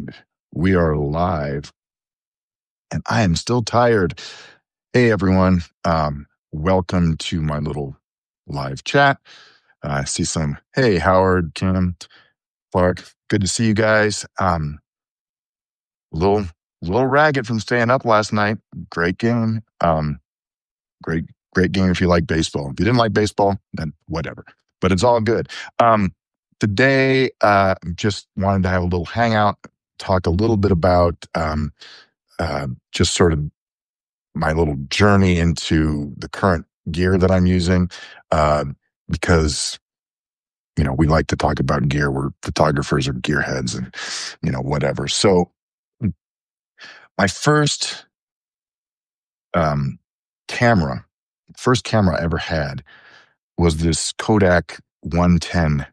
And we are live, and I am still tired. Hey, everyone. Welcome to my little live chat. I see some, hey, Howard, Kim, Clark. Good to see you guys. Little, little ragged from staying up last night. Great game. Great, great game if you like baseball. If you didn't like baseball, then whatever. But it's all good. Today, just wanted to have a little hangout, talk a little bit about just sort of my little journey into the current gear that I'm using, because we like to talk about gear. We're photographers or gearheads, and whatever. So my first camera, I ever had was this Kodak 110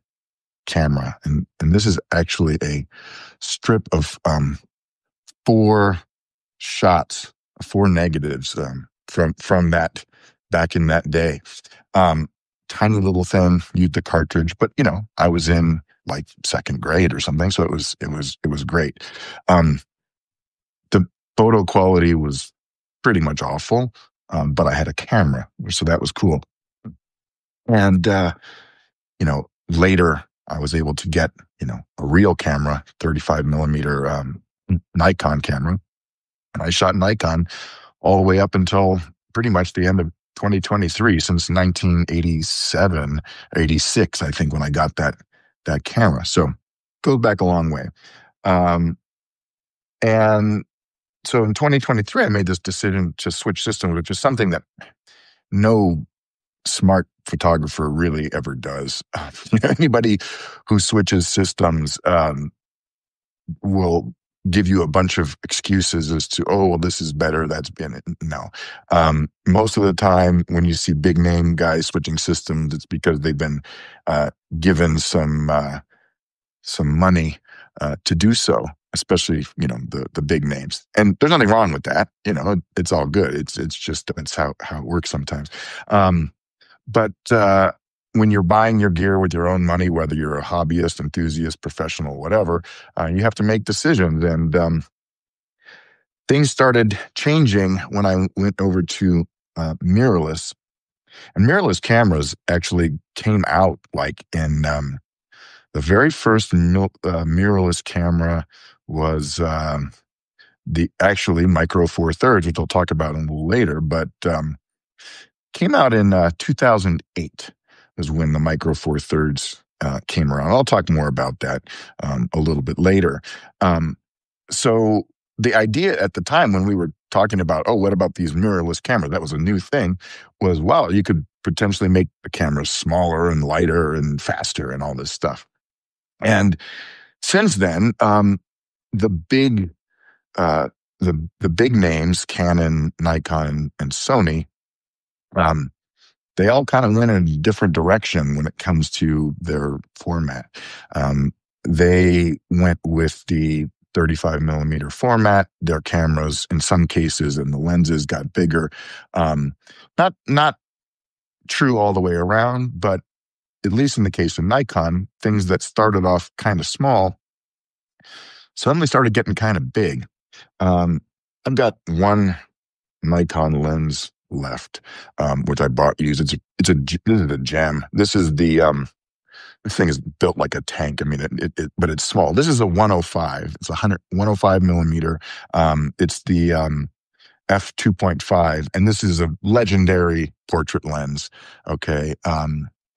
camera, and this is actually a strip of four shots, four negatives from that back in that day. Tiny little thing, used the cartridge, but I was in like second grade or something, so it was great. The photo quality was pretty much awful, but I had a camera, so that was cool. And later I was able to get a real camera, 35 millimeter Nikon camera. And I shot Nikon all the way up until pretty much the end of 2023, since 1987, 86, I think, when I got that camera. So goes back a long way. And so in 2023, I made this decision to switch systems, which is something that no smart photographer really ever does. Anybody who switches systems will give you a bunch of excuses as to, oh, well, this is better, that's been it. No. Most of the time when you see big name guys switching systems, it's because they've been given some money to do so, especially the big names. And there's nothing wrong with that. It's all good. It's just that's how it works sometimes. But when you're buying your gear with your own money, whether you're a hobbyist, enthusiast, professional, whatever, you have to make decisions. And things started changing when I went over to mirrorless. And mirrorless cameras actually came out like in the very first mirrorless camera was the actually Micro Four Thirds, which I'll talk about a little later, but came out in 2008 is when the Micro Four Thirds came around. I'll talk more about that a little bit later. So the idea at the time when we were talking about, oh, what about these mirrorless cameras? That was a new thing. Was, well, you could potentially make the cameras smaller and lighter and faster and all this stuff. And since then, the big names, Canon, Nikon, and Sony, they all kind of went in a different direction when it comes to their format. They went with the 35 millimeter format. Their cameras, in some cases, and the lenses got bigger. Not true all the way around, but at least in the case of Nikon, things that started off kind of small suddenly started getting kind of big. I've got one Nikon lens left, which I bought used. This is a gem. This is the thing is built like a tank. I mean, but it's small. This is a 105. It's 105 millimeter. It's the f2.5, and this is a legendary portrait lens. Okay,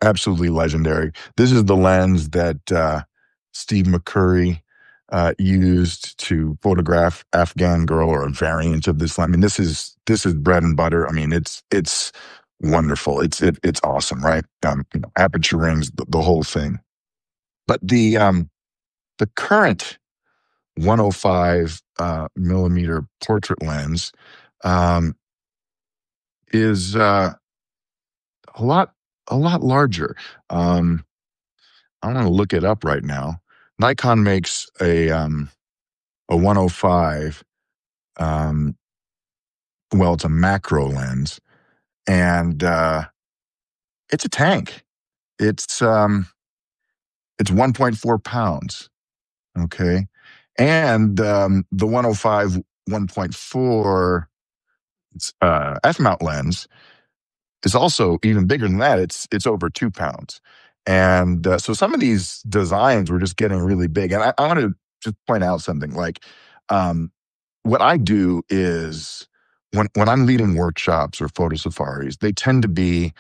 absolutely legendary. This is the lens that Steve McCurry used to photograph Afghan Girl, or a variant of this. I mean, this is bread and butter. I mean, it's wonderful. It's awesome, right? Aperture rings, the whole thing. But the current 105 millimeter portrait lens is a lot larger. I'm going to look it up right now. Nikon makes a 105. Well, it's a macro lens, and it's a tank. It's 1.4 pounds. Okay, And the 105 1.4 f mount lens is also even bigger than that. It's over 2 pounds. And so some of these designs were just getting really big. And I want to just point out something like, um, what I do is when I'm leading workshops or photo safaris, they tend to be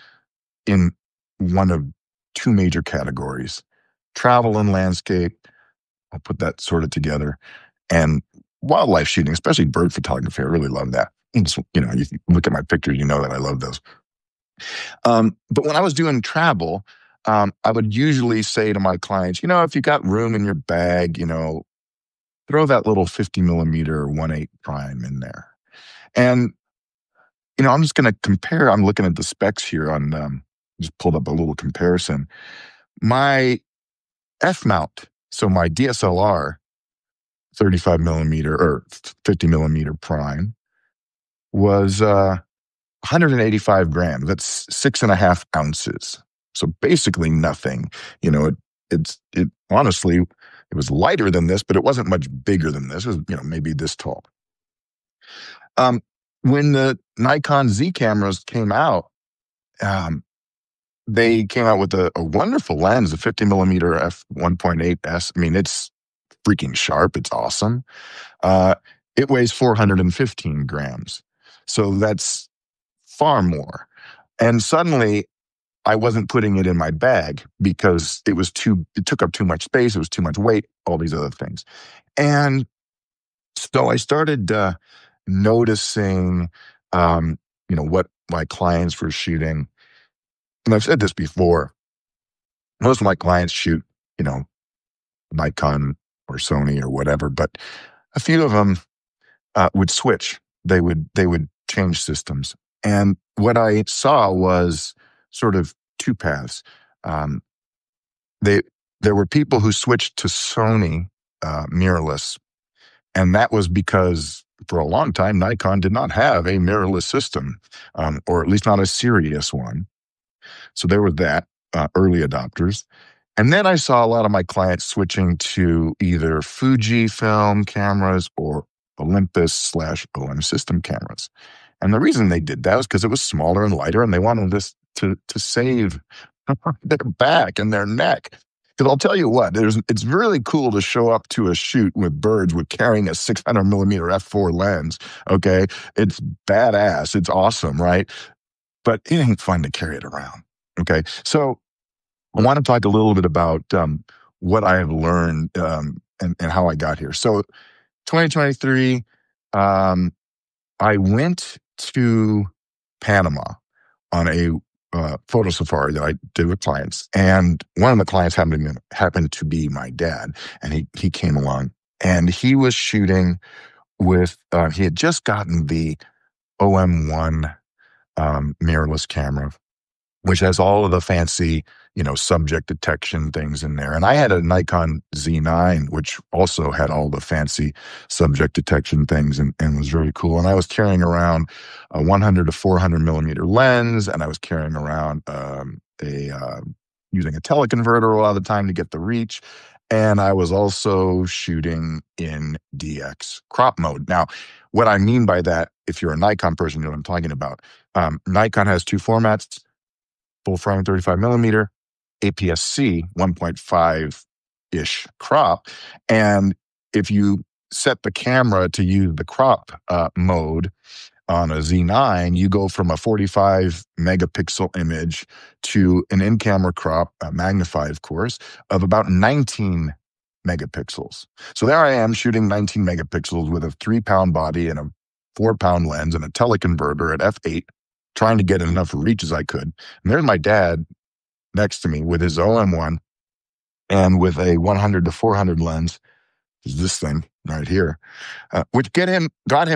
in one of two major categories: travel and landscape. I'll put that sort of together, and wildlife shooting, especially bird photography. I really love that. You look at my pictures, you know that I love those. But when I was doing travel, I would usually say to my clients, if you got room in your bag, throw that little 50 millimeter 1.8 prime in there. And, I'm just going to compare. I'm looking at the specs here just pulled up a little comparison. My F mount, so my DSLR 35 millimeter or 50 millimeter prime was 185 grams. That's 6.5 ounces. So basically nothing. It honestly, it was lighter than this, but it wasn't much bigger than this. It was, maybe this tall. When the Nikon Z cameras came out, um, they came out with a wonderful lens, a 50 millimeter f1.8s. I mean, it's freaking sharp. It's awesome. Uh, it weighs 415 grams. So that's far more. And suddenly I wasn't putting it in my bag because it took up too much space. It was too much weight, all these other things. And so I started noticing, what my clients were shooting. And I've said this before. Most of my clients shoot, you know, Nikon or Sony or whatever, but a few of them would switch. They would change systems. And what I saw was sort of two paths. Um, they there were people who switched to Sony mirrorless, and that was because for a long time Nikon did not have a mirrorless system, or at least not a serious one. So there was that, early adopters. And then I saw a lot of my clients switching to either Fuji film cameras or Olympus/OM system cameras. And the reason they did that was because it was smaller and lighter, and they wanted this to save their back and their neck. Because I'll tell you what, it's really cool to show up to a shoot with birds with carrying a 600 millimeter f4 lens. Okay, it's badass. It's awesome, right? But it ain't fun to carry it around. Okay, so I want to talk a little bit about what I have learned, and how I got here. So 2023, um, I went to Panama on a photo safari that I did with clients, and one of the clients happened to be my dad, and he came along, and he was shooting with he had just gotten the OM1 mirrorless camera, which has all of the fancy, subject detection things in there. And I had a Nikon Z9, which also had all the fancy subject detection things and was very cool. And I was carrying around a 100 to 400 millimeter lens, and I was carrying around using a teleconverter a lot of the time to get the reach. And I was also shooting in DX crop mode. Now, what I mean by that, if you're a Nikon person, you know what I'm talking about. Nikon has two formats: full frame 35 millimeter, APS-C 1.5-ish crop. And if you set the camera to use the crop mode on a Z9, you go from a 45 megapixel image to an in-camera crop, magnified of course, of about 19 megapixels. So there I am shooting 19 megapixels with a 3-pound body and a 4-pound lens and a teleconverter at f8, trying to get enough reach as I could. And there's my dad next to me with his OM1 and with a 100 to 400 lens, is this thing right here, which got him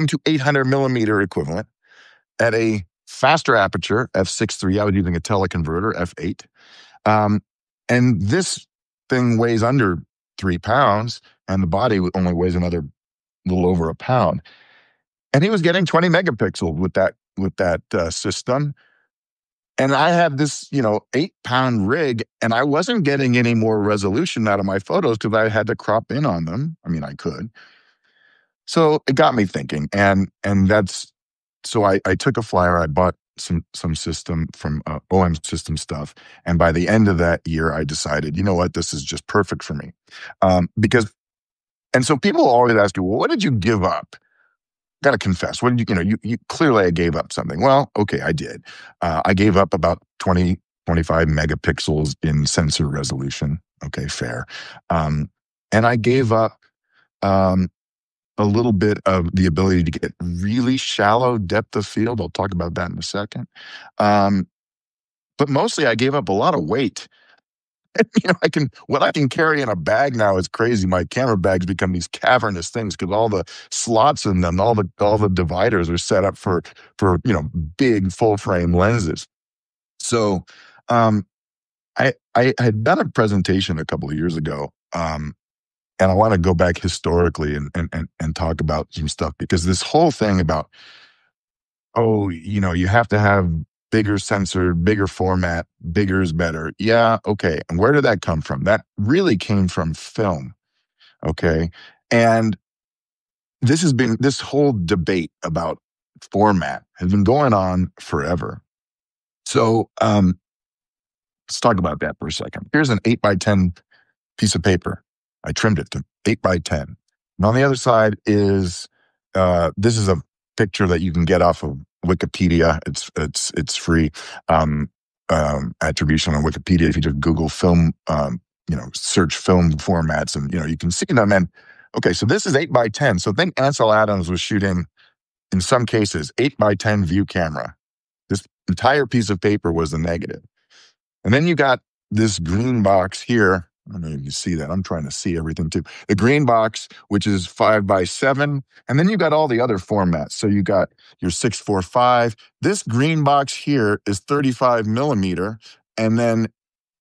to 800 millimeter equivalent at a faster aperture, f6.3. I was using a teleconverter, f8. And this thing weighs under 3 pounds, and the body only weighs another little over a pound. And he was getting 20 megapixels with that system. And I had this, 8-pound rig, and I wasn't getting any more resolution out of my photos because I had to crop in on them. I mean, I could. So it got me thinking, and that's so I took a flyer. I bought some system from OM System stuff, and by the end of that year, I decided, you know what, this is just perfect for me, because. And so people always ask you, well, what did you give up? Got to confess, what did you clearly I gave up something. Well, okay, I did. I gave up about 25 megapixels in sensor resolution. Okay, fair. And I gave up um, a little bit of the ability to get really shallow depth of field. I'll talk about that in a second. Um, but mostly I gave up a lot of weight. What I can carry in a bag now is crazy. My camera bags become these cavernous things because all the slots in them, all the dividers are set up for big full frame lenses. So um, I had done a presentation a couple of years ago, and I want to go back historically and talk about some stuff because this whole thing about you have to have bigger sensor, bigger format, bigger is better. Yeah, okay. And where did that come from? That really came from film. Okay. And this whole debate about format has been going on forever. So let's talk about that for a second. Here's an 8x10 piece of paper. I trimmed it to 8x10. And on the other side is this is a picture that you can get off of Wikipedia. It's free attribution on Wikipedia. If you just Google film, search film formats, and you can see them. And okay, so this is 8x10. So think Ansel Adams was shooting, in some cases, 8x10 view camera. This entire piece of paper was the negative. And then you got this green box here. I don't know if you can see that. I'm trying to see everything too. The green box, which is 5x7. And then you got all the other formats. So you got your 645. This green box here is 35 millimeter. And then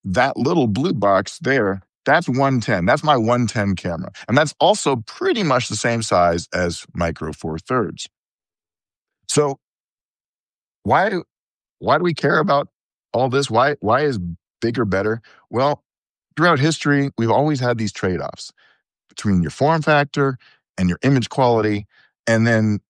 that little blue box there, that's 110. That's my 110 camera. And that's also pretty much the same size as Micro Four Thirds. So why do we care about all this? Why is bigger better? Well, throughout history, we've always had these trade-offs between your form factor and your image quality, and then,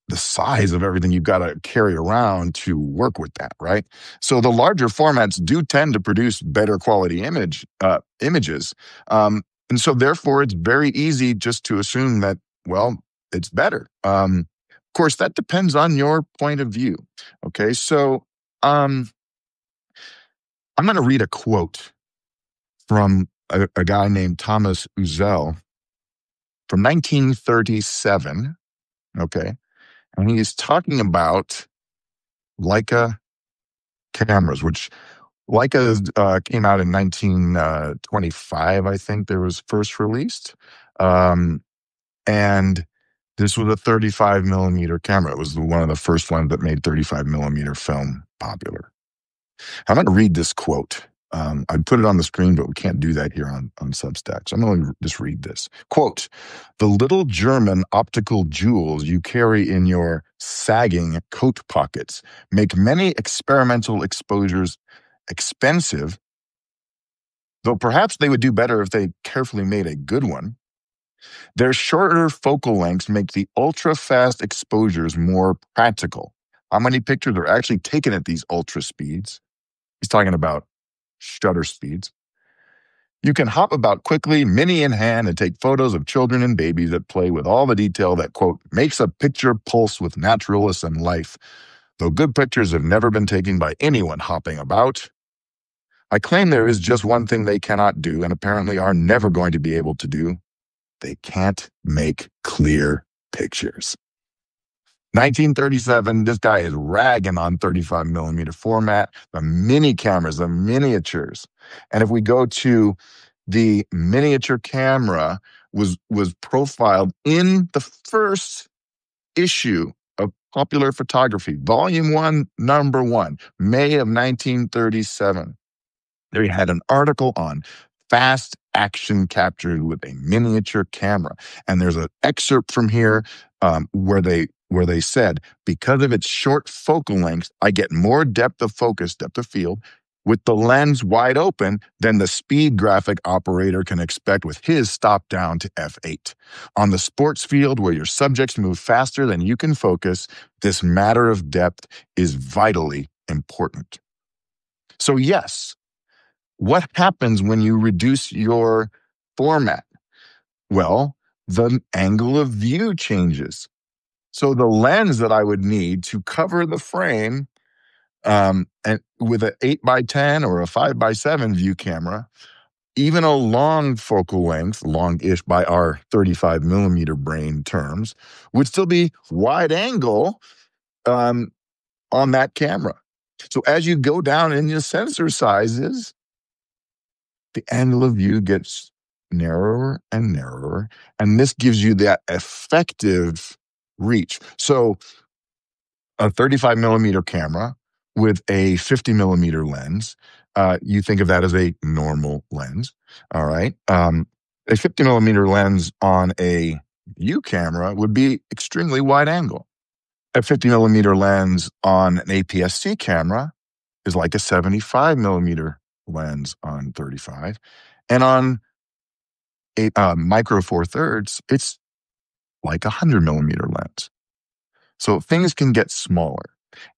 the size of everything you've got to carry around to work with that, right? So the larger formats do tend to produce better quality images. And so therefore, it's very easy just to assume that, well, it's better. Of course, that depends on your point of view. Okay, so I'm going to read a quote from a guy named Thomas Uzel from 1937. Okay. And he's talking about Leica cameras, which Leica came out in 1925, I think they was first released. And this was a 35 millimeter camera. It was one of the first ones that made 35 millimeter film popular. I'm going to read this quote. I put it on the screen, but we can't do that here on Substack. So I'm going to just read this. Quote, "The little German optical jewels you carry in your sagging coat pockets make many experimental exposures expensive, though perhaps they would do better if they carefully made a good one. Their shorter focal lengths make the ultra-fast exposures more practical." How many pictures are actually taken at these ultra speeds? He's talking about shutter speeds. "You can hop about quickly, mini in hand, and take photos of children and babies at play with all the detail that, quote, makes a picture pulse with naturalness and life. Though good pictures have never been taken by anyone hopping about. I claim there is just one thing they cannot do, and apparently are never going to be able to do. They can't make clear pictures." 1937, this guy is ragging on 35 millimeter format, the mini cameras, the miniatures. And if we go to the miniature camera was profiled in the first issue of Popular Photography, Volume 1, Number 1, May of 1937. They had an article on fast action captured with a miniature camera. And there's an excerpt from here where they where they said, because of its short focal length, I get more depth of focus, depth of field, with the lens wide open than the speed graphic operator can expect with his stop down to f8. On the sports field where your subjects move faster than you can focus, this matter of depth is vitally important. So yes, what happens when you reduce your format? Well, the angle of view changes. So the lens that I would need to cover the frame, and with an 8x10 or a 5x7 view camera, even a long focal length, long-ish by our 35 millimeter brain terms, would still be wide angle on that camera. So as you go down in your sensor sizes, the angle of view gets narrower and narrower, and this gives you that effective reach. So a 35 millimeter camera with a 50 millimeter lens, you think of that as a normal lens, all right? A 50 millimeter lens on a view camera would be extremely wide angle. A 50 millimeter lens on an APS-C camera is like a 75 millimeter lens on 35. And on a micro four thirds, it's like a 100 millimeter lens. So things can get smaller.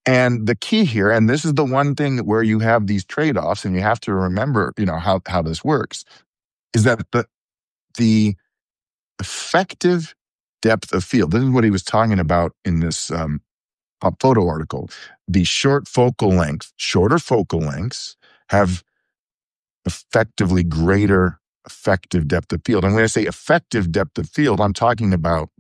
And the key here, and this is the one thing where you have these trade-offs, and you have to remember, how this works, is that the effective depth of field. This is what he was talking about in this Pop Photo article. The shorter focal lengths have effectively greater effective depth of field. And when I say effective depth of field, I'm talking about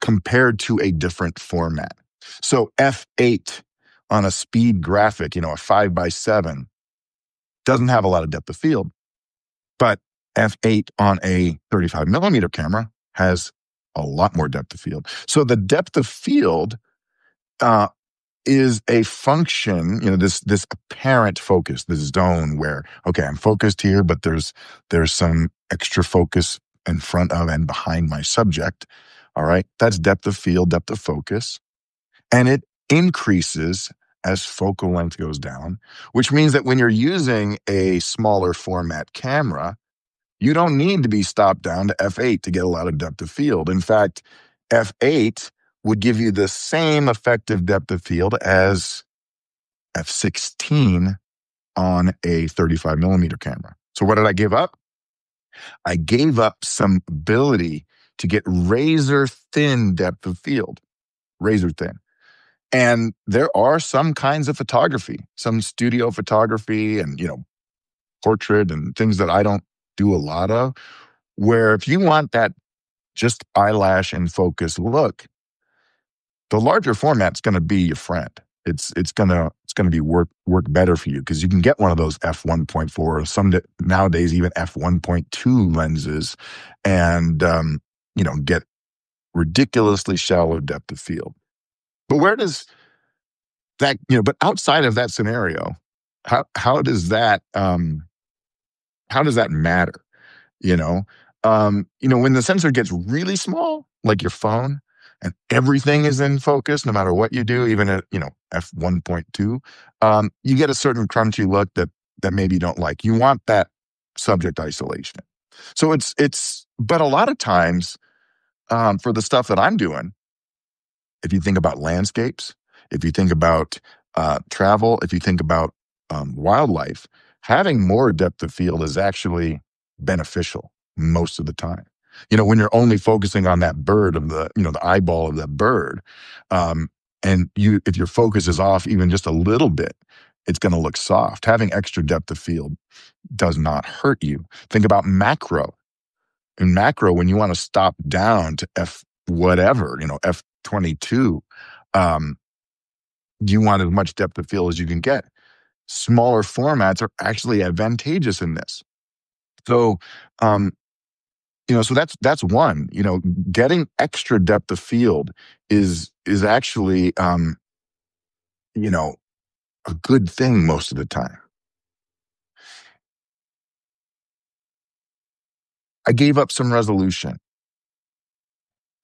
compared to a different format. So f8 on a speed graphic, a 5x7, doesn't have a lot of depth of field, but f8 on a 35 millimeter camera has a lot more depth of field. So the depth of field is a function, this apparent focus, this zone where, okay, I'm focused here, but there's some extra focus in front of and behind my subject. All right, that's depth of field, depth of focus. And it increases as focal length goes down, which means that when you're using a smaller format camera, you don't need to be stopped down to f8 to get a lot of depth of field. In fact, f8 would give you the same effective depth of field as f16 on a 35 millimeter camera. So what did I give up? I gave up some ability to get razor thin depth of field, razor thin. And there are some kinds of photography, some studio photography and, portrait and things that I don't do a lot of, where if you want that just eyelash and focus look, the larger format's going to be your friend. It's going to be work better for you because you can get one of those f1.4, some nowadays even f1.2 lenses, and get ridiculously shallow depth of field. But where does that, but outside of that scenario, how does that matter? When the sensor gets really small, like your phone, and everything is in focus, no matter what you do, even at f1.2, you get a certain crunchy look that maybe you don't like. You want that subject isolation. So but a lot of times, for the stuff that I'm doing, if you think about landscapes, if you think about travel, if you think about wildlife, having more depth of field is actually beneficial most of the time. When you're only focusing on that bird of the eyeball of that bird, and if your focus is off even just a little bit, it's going to look soft. Having extra depth of field does not hurt you. Think about macro. In macro, when you want to stop down to F whatever, F22, you want as much depth of field as you can get. Smaller formats are actually advantageous in this. So, so that's one. Getting extra depth of field is actually, a good thing most of the time. I gave up some resolution.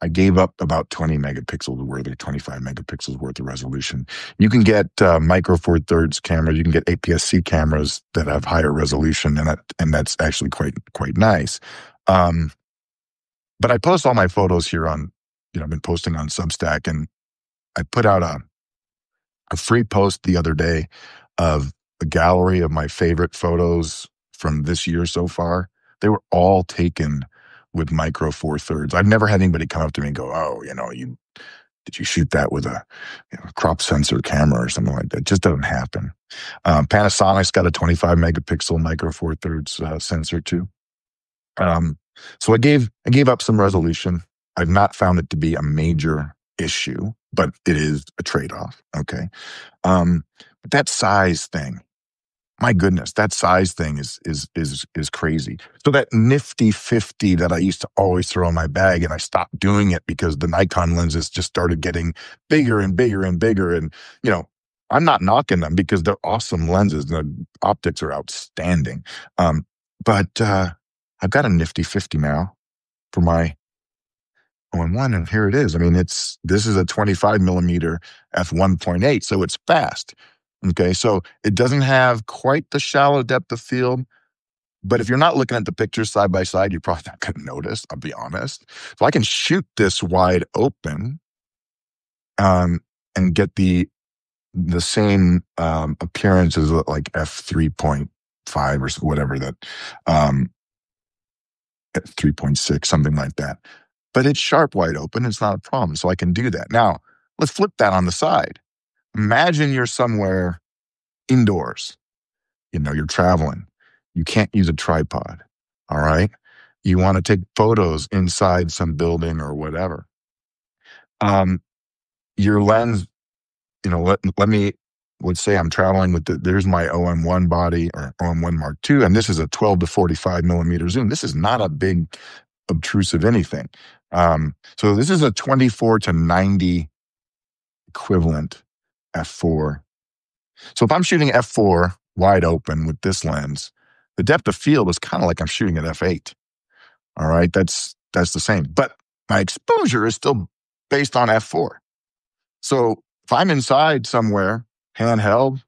I gave up about 20 megapixels worth or 25 megapixels worth of resolution. You can get micro four thirds cameras. You can get APS-C cameras that have higher resolution, and that's actually quite nice. But I post all my photos here on, I've been posting on Substack, and I put out a free post the other day of a gallery of my favorite photos from this year so far. They were all taken with micro four thirds. I've never had anybody come up to me and go, "Oh, did you shoot that with a crop sensor camera or something like that?" It just doesn't happen. Panasonic's got a 25 megapixel micro four thirds sensor too. So I gave up some resolution. I've not found it to be a major issue, but it is a trade-off. Okay. But that size thing, my goodness, that size thing is crazy. So that nifty 50 that I used to always throw in my bag, and I stopped doing it because the Nikon lenses just started getting bigger and bigger and bigger. And, I'm not knocking them because they're awesome lenses. The optics are outstanding. But I've got a nifty 50 now for my OM1, and here it is. I mean, this is a 25 millimeter f1.8, so it's fast. Okay, so it doesn't have quite the shallow depth of field, but if you're not looking at the pictures side by side, you're probably not going to notice, I'll be honest. So I can shoot this wide open and get the same appearance as like f3.5 or whatever that, at 3.6, something like that. But it's sharp wide open. It's not a problem. So I can do that. Now, let's flip that on the side. Imagine you're somewhere indoors. You're traveling. You can't use a tripod. All right. You want to take photos inside some building or whatever. Your lens, let's say I'm traveling with there's my OM1 body or OM1 Mark II, and this is a 12 to 45 millimeter zoom. This is not a big obtrusive anything. So this is a 24 to 90 equivalent f4. So if I'm shooting f4 wide open with this lens, the depth of field is kind of like I'm shooting at f8. All right, that's the same. But my exposure is still based on f4. So if I'm inside somewhere, handheld,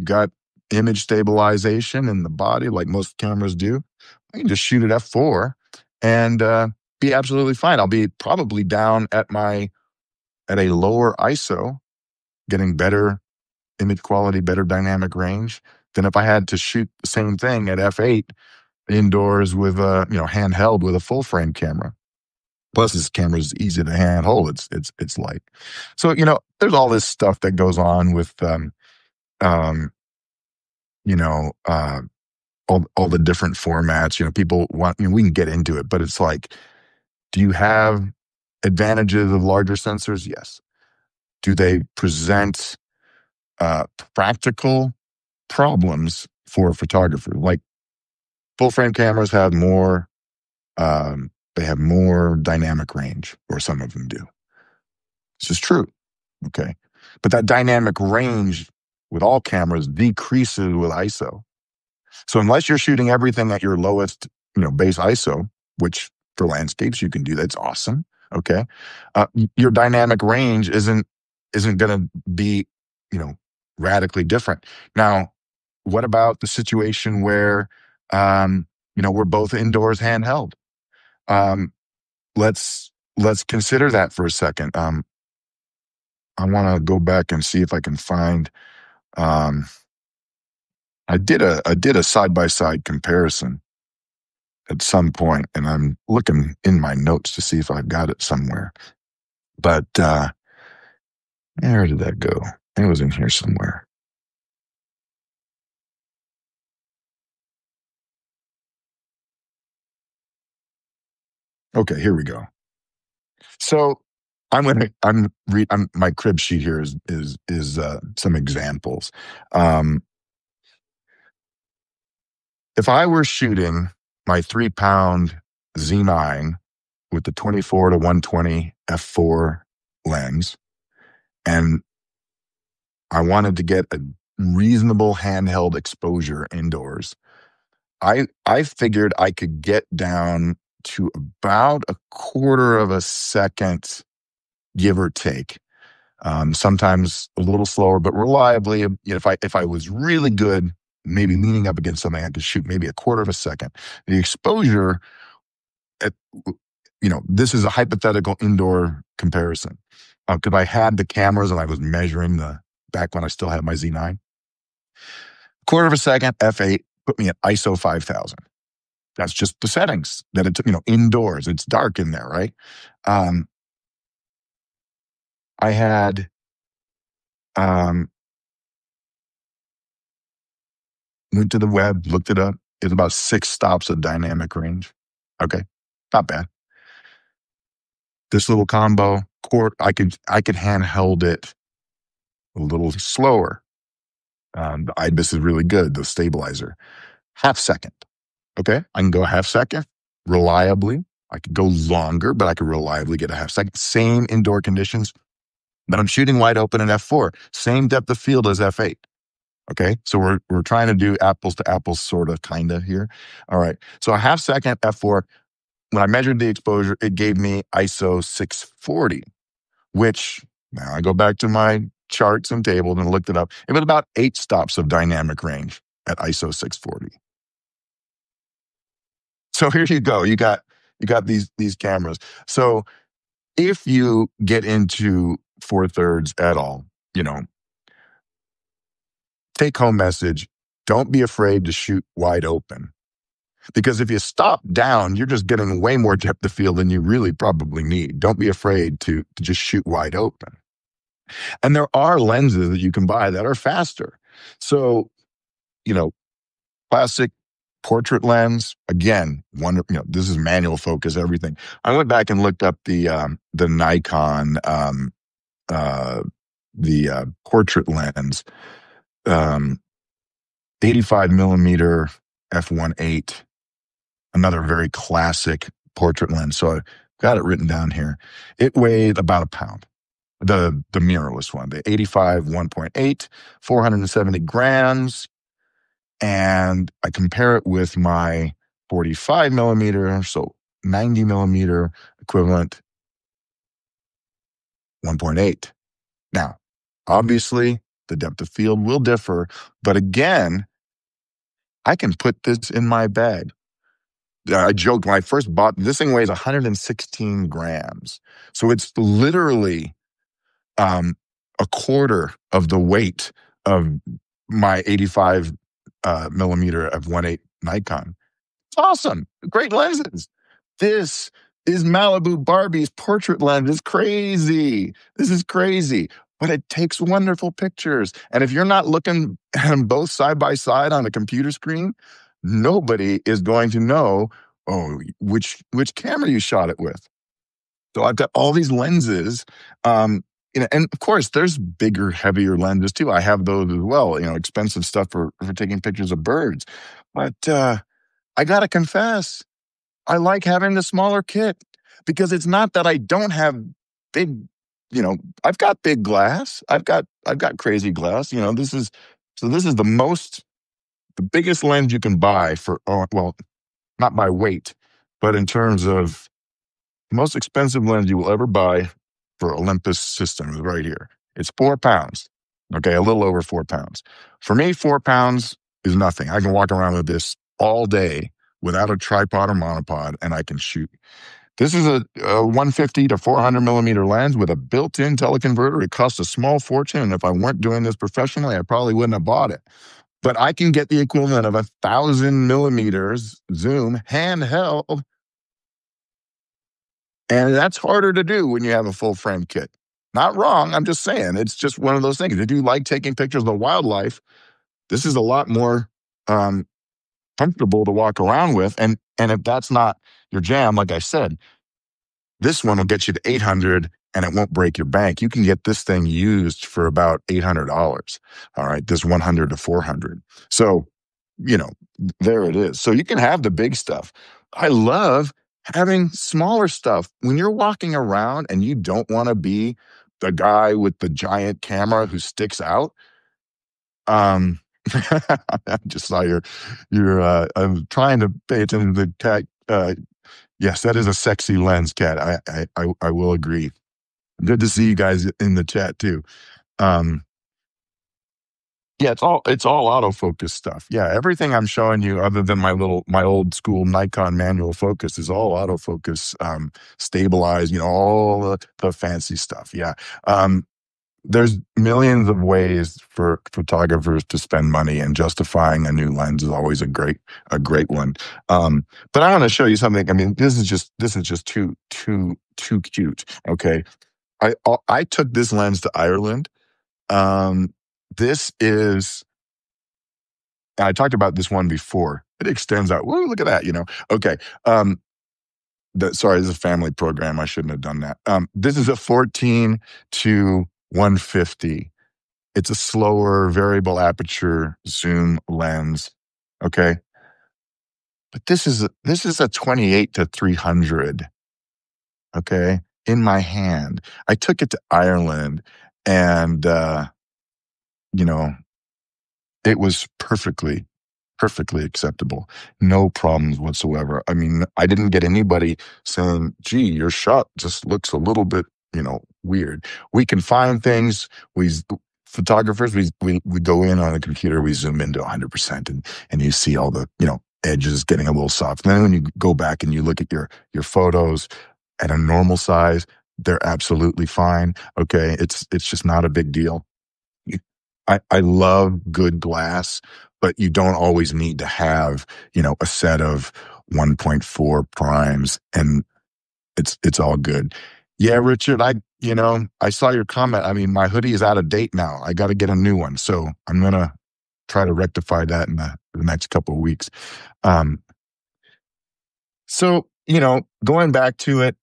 got image stabilization in the body like most cameras do, I can just shoot at f4 and be absolutely fine. I'll be probably down at a lower ISO, getting better image quality, better dynamic range than if I had to shoot the same thing at f8 indoors with handheld with a full frame camera. Plus, this camera is easy to handhold. It's light. So there's all this stuff that goes on with all the different formats. People want. We can get into it, but it's like, do you have advantages of larger sensors? Yes. Do they present practical problems for a photographer? Like full frame cameras have more. They have more dynamic range, or some of them do. This is true. Okay. But that dynamic range with all cameras decreases with ISO. So unless you're shooting everything at your lowest, base ISO, which for landscapes you can do, that's awesome. Okay. Your dynamic range isn't going to be, radically different. Now, what about the situation where, we're both indoors handheld? Let's consider that for a second. I want to go back and see if I can find. I did a side by side comparison at some point, and I'm looking in my notes to see if I've got it somewhere. But where did that go? It was in here somewhere. Okay, here we go. So my crib sheet here is some examples. If I were shooting my 3-pound Z9 with the 24 to 120 f4 lens, and I wanted to get a reasonable handheld exposure indoors, I figured I could get down to about a quarter of a second, give or take. Sometimes a little slower, but reliably. If I was really good, maybe leaning up against something, I could shoot maybe a quarter of a second. The exposure, at, this is a hypothetical indoor comparison because I had the cameras and I was measuring back when I still had my Z9. Quarter of a second, f8 put me at ISO 5000. That's just the settings that it took. Indoors. It's dark in there, right? I had went to the web, looked it up. It's about 6 stops of dynamic range. Okay, not bad. This little combo, I could handheld it a little slower. The IBIS is really good, the stabilizer. Half second. Okay, I can go half second reliably. I could go longer, but I could reliably get a half second. Same indoor conditions, but I'm shooting wide open in f4. Same depth of field as f8. Okay, so we're trying to do apples to apples, sort of, kind of here. All right, so a half second f4. When I measured the exposure, it gave me ISO 640, which now I go back to my charts and tables and looked it up. It was about 8 stops of dynamic range at ISO 640. So here you go. You got these cameras. So if you get into 4/3 at all, take home message, don't be afraid to shoot wide open. Because if you stop down, you're just getting way more depth of field than you really probably need. Don't be afraid to just shoot wide open. And there are lenses that you can buy that are faster. So, classic portrait lens, again, this is manual focus, everything. I went back and looked up the Nikon, portrait lens, 85 millimeter f1.8, another very classic portrait lens. So I got it written down here. It weighed about a pound. The mirrorless one, the 85 1.8, 470 grams. And I compare it with my 45 millimeter, so 90 millimeter equivalent, 1.8. Now, obviously, the depth of field will differ, but again, I can put this in my bag. I joked when I first bought this thing weighs 116 grams. So it's literally a quarter of the weight of my 85 millimeter f1.8 Nikon. It's awesome. Great lenses. This is Malibu Barbie's portrait lens. It's crazy. This is crazy. But it takes wonderful pictures. And if you're not looking at them both side by side on a computer screen, nobody is going to know, which camera you shot it with. So I've got all these lenses. And of course, there's bigger, heavier lenses too. I have those as well, expensive stuff for taking pictures of birds. But I got to confess, I like having the smaller kit because it's not that I don't have big, I've got big glass. I've got crazy glass. This is the biggest lens you can buy for, well, not by weight, but in terms of the most expensive lens you will ever buy for Olympus systems right here. It's 4 pounds. Okay, a little over 4 pounds. For me, 4 pounds is nothing. I can walk around with this all day without a tripod or monopod, and I can shoot. This is a 150 to 400 millimeter lens with a built-in teleconverter. It costs a small fortune, and if I weren't doing this professionally, I probably wouldn't have bought it. But I can get the equivalent of 1,000 millimeters zoom handheld, and that's harder to do when you have a full frame kit. Not wrong, I'm just saying, it's just one of those things. If you like taking pictures of the wildlife, this is a lot more comfortable to walk around with. And if that's not your jam, like I said, this one will get you to 800 and it won't break your bank. You can get this thing used for about $800. All right, this 100 to 400. So, there it is. So you can have the big stuff. I love having smaller stuff. When you're walking around and you don't want to be the guy with the giant camera who sticks out. I just saw I'm trying to pay attention to the Yes, that is a sexy lens, Cat. I will agree. Good to see you guys in the chat too. Um, yeah, it's all autofocus stuff. Yeah, everything I'm showing you, other than my old school Nikon manual focus, is all autofocus, stabilized. All the fancy stuff. Yeah. There's millions of ways for photographers to spend money, and justifying a new lens is always a great one. But I want to show you something. I mean, this is just too cute. Okay, I took this lens to Ireland. Um, this is I talked about this one before. It extends out. Whoa, look at that. Okay. Um, sorry, this is a family program. I shouldn't have done that. This is a 14 to 150. It's a slower variable aperture zoom lens. Okay. But this is a 28 to 300. Okay. In my hand. I took it to Ireland, and, you know, it was perfectly acceptable. No problems whatsoever. I mean, I didn't get anybody saying, gee, your shot just looks a little bit, weird. We can find things. Photographers, we go in on a computer, we zoom into 100%, and you see all the, edges getting a little soft. And then when you go back and you look at your photos at a normal size, they're absolutely fine. Okay. It's just not a big deal. I love good glass, but you don't always need to have, a set of 1.4 primes, and it's all good. Yeah, Richard, I saw your comment. I mean, my hoodie is out of date now. I got to get a new one. So I'm going to try to rectify that in the next couple of weeks. Um, so, going back to it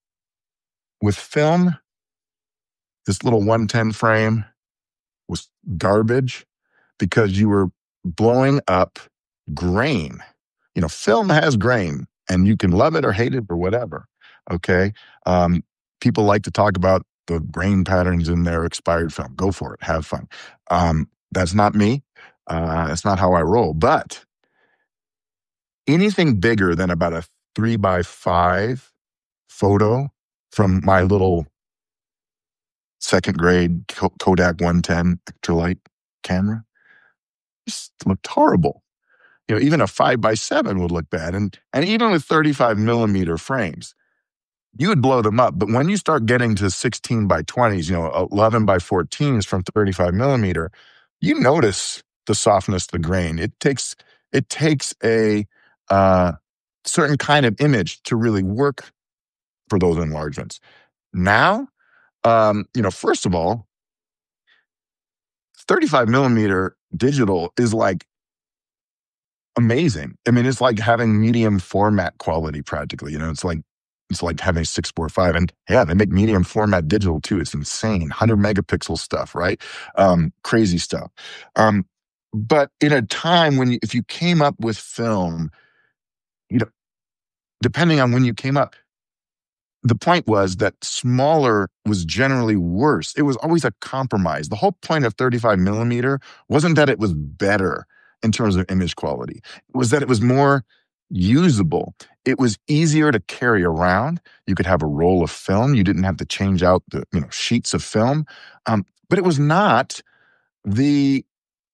with film, this little 110 frame was garbage because you were blowing up grain. Film has grain, and you can love it or hate it or whatever. Okay. Um, People like to talk about the grain patterns in their expired film. Go for it. Have fun. That's not me. That's not how I roll. But anything bigger than about a 3x5 photo from my little second grade Kodak 110 ultralight camera just looked horrible. Even a 5x7 would look bad. And even with 35 millimeter frames, you would blow them up. But when you start getting to 16 by 20s, 11 by 14s from 35 millimeter, you notice the softness of the grain. It takes a certain kind of image to really work for those enlargements. Now, first of all, 35 millimeter digital is like amazing. I mean, it's like having medium format quality practically. It's like having 645. And yeah, they make medium format digital too. It's insane. 100 megapixel stuff, right? Crazy stuff. But in a time when if you came up with film, you know, depending on when you came up, the point was that smaller was generally worse. It was always a compromise. The whole point of 35 millimeter wasn't that it was better in terms of image quality. It was that it was more usable. It was easier to carry around. You could have a roll of film. You didn't have to change out the sheets of film. But it was not the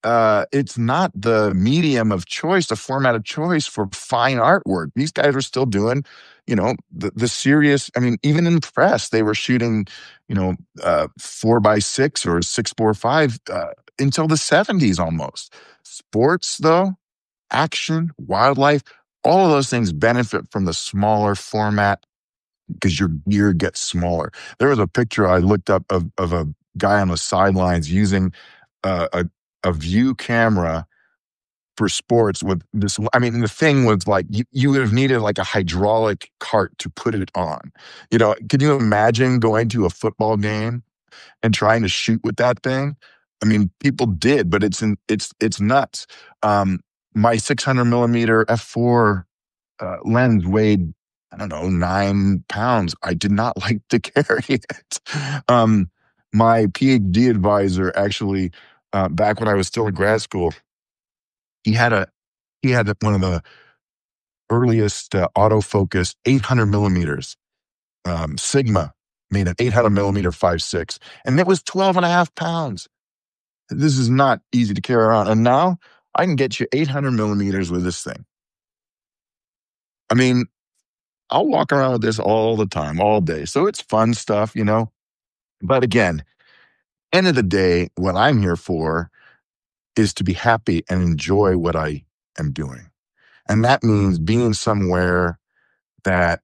it's not the medium of choice, the format of choice for fine artwork. These guys are still doing, the serious. I mean, even in the press, they were shooting, 4x6 or 645 until the 70s almost. Sports, though, action, wildlife, all of those things benefit from the smaller format because your gear gets smaller. There was a picture I looked up of a guy on the sidelines using a view camera for sports with this. I mean, the thing was like you would have needed like a hydraulic cart to put it on. Can you imagine going to a football game and trying to shoot with that thing? I mean, people did, but it's nuts. My 600 millimeter f4 lens weighed, I don't know, 9 pounds. I did not like to carry it. My PhD advisor actually, back when I was still in grad school, he had one of the earliest autofocus 800 millimeters. Sigma made an 800 millimeter 5.6, and it was 12 and a half pounds. This is not easy to carry around. And now I can get you 800 millimeters with this thing. I mean, I'll walk around with this all the time, all day. So it's fun stuff, you know. But again, end of the day, what I'm here for is to be happy and enjoy what I am doing. And that means being somewhere that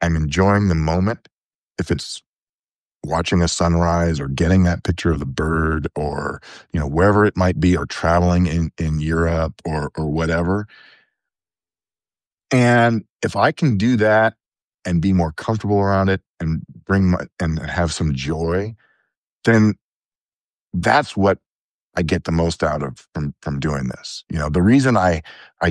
I'm enjoying the moment. If it's watching a sunrise or getting that picture of the bird or, you know, wherever it might be, or traveling in Europe or whatever. And if I can do that and be more comfortable around it and and have some joy, then that's what I get the most out of from doing this. You know, the reason I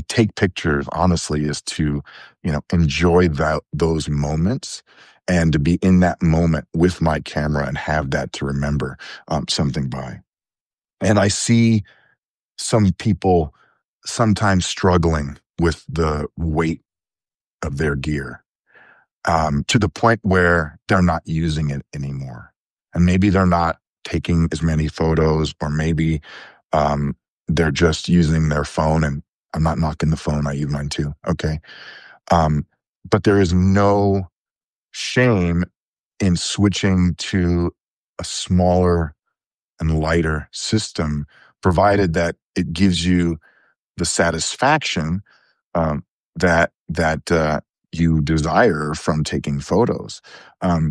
take pictures honestly is to, you know, enjoy those moments and to be in that moment with my camera and have that to remember something by. And I see some people sometimes struggling with the weight of their gear, to the point where they're not using it anymore. And maybe they're not taking as many photos, or maybe um, they're just using their phone. And I'm not knocking the phone, I use mine too. Okay. Um, but there is no shame in switching to a smaller and lighter system, provided that it gives you the satisfaction um, that you desire from taking photos.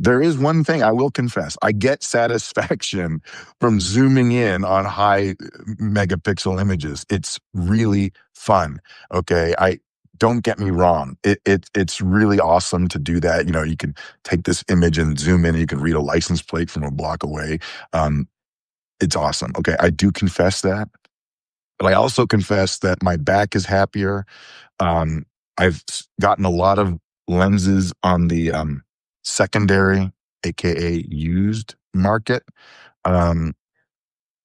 There is one thing I will confess: I get satisfaction from zooming in on high megapixel images. It's really fun. Okay, I don't get me wrong. It's really awesome to do that. You know, you can take this image and zoom in, and you can read a license plate from a block away. Um, it's awesome. Okay, I do confess that, but I also confess that my back is happier. um, I've gotten a lot of lenses on the secondary, aka used market, um,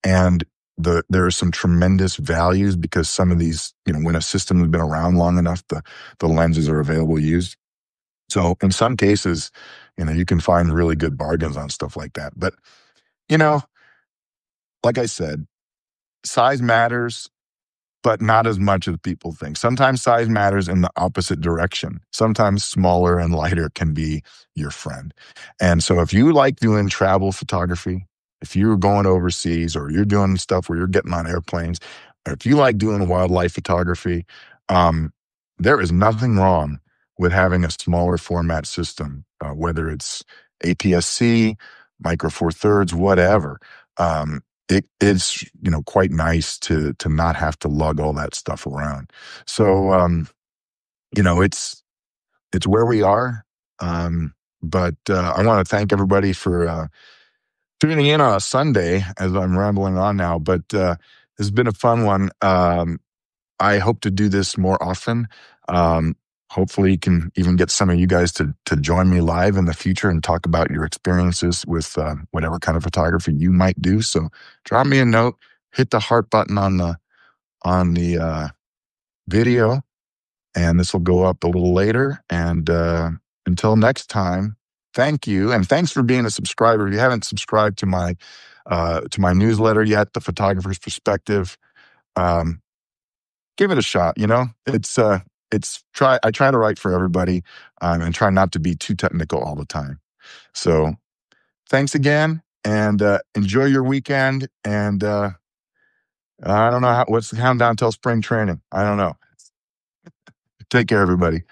and there are some tremendous values because some of these, you know, when a system has been around long enough, the lenses are available used. So in some cases, you know, you can find really good bargains on stuff like that. But you know, like I said, size matters, but not as much as people think. Sometimes size matters in the opposite direction. Sometimes smaller and lighter can be your friend. And so if you like doing travel photography, if you're going overseas or you're doing stuff where you're getting on airplanes, or if you like doing wildlife photography, um, there is nothing wrong with having a smaller format system, whether it's APS-C, Micro Four Thirds, whatever. It is, you know, quite nice to not have to lug all that stuff around. So you know, it's where we are. But I want to thank everybody for tuning in on a Sunday as I'm rambling on now. But this has been a fun one. I hope to do this more often. Um, Hopefully, you can even get some of you guys to join me live in the future and talk about your experiences with whatever kind of photography you might do. So, drop me a note, hit the heart button on the video, and this will go up a little later. And until next time, thank you, and thanks for being a subscriber. If you haven't subscribed to my newsletter yet, The Photographer's Perspective, um, give it a shot. You know, I try to write for everybody, and try not to be too technical all the time. So thanks again, and enjoy your weekend. And I don't know what's the countdown till spring training. I don't know. Take care, everybody.